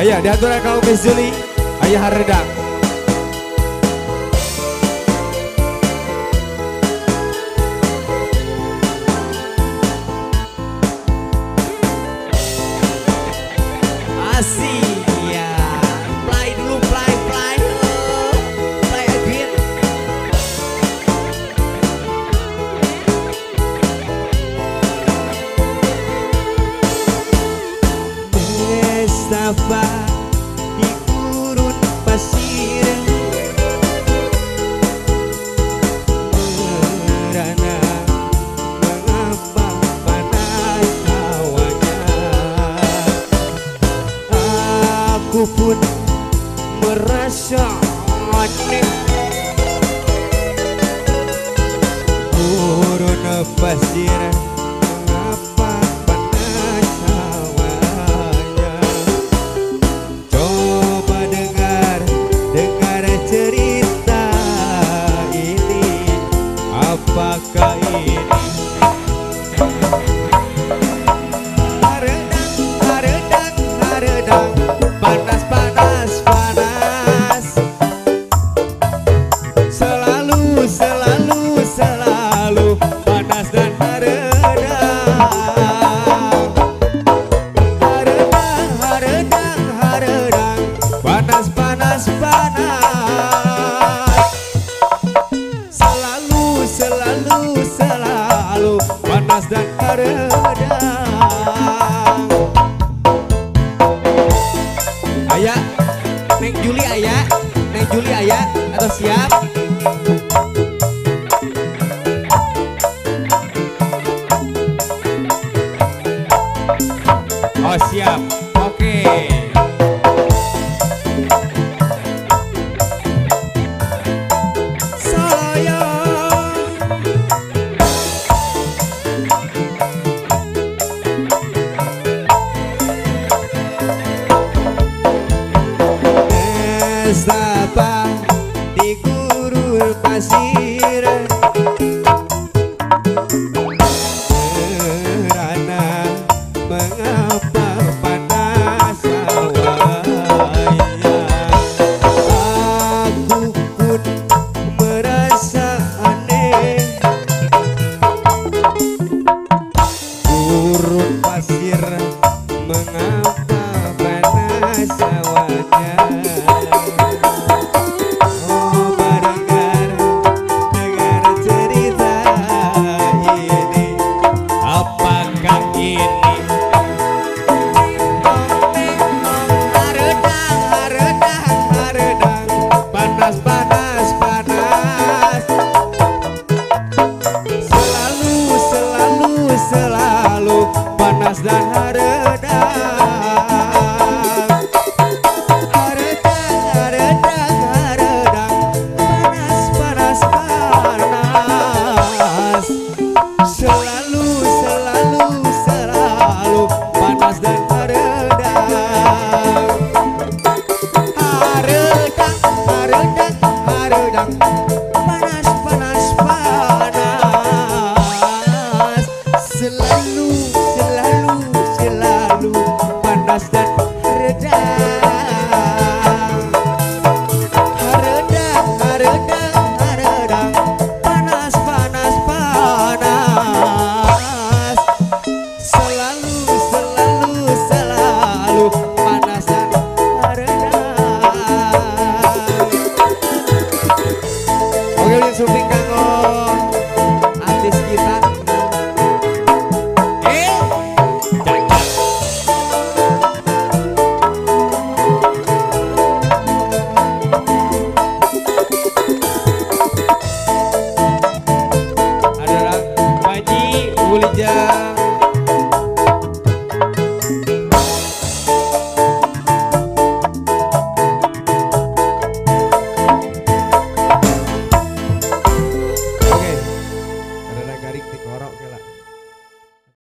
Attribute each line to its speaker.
Speaker 1: Ayah diatur kalau Miss Juli, ayah haredang.
Speaker 2: Asik ya, play dulu, play again. Mustafa di gurun pasir, merana mengapa panas hawanya. Aku pun merasa aneh, gurun pasir mengapa panas hawanya. Coba dengar cerita ini, apakah ini? Haredang, panas, selalu panas dan haredang, panas, selalu panas dan haredang. Ayah, Neng Juli ayah, atau siap? Oh siap, oke. Mustafa di gurun pasir, merana mengapa panas hawanya. Aku pun merasa aneh, gurun pasir mengapa panas hawanya. Selalu panas dan haredang, panas, selalu panas dan haredang, panas, selalu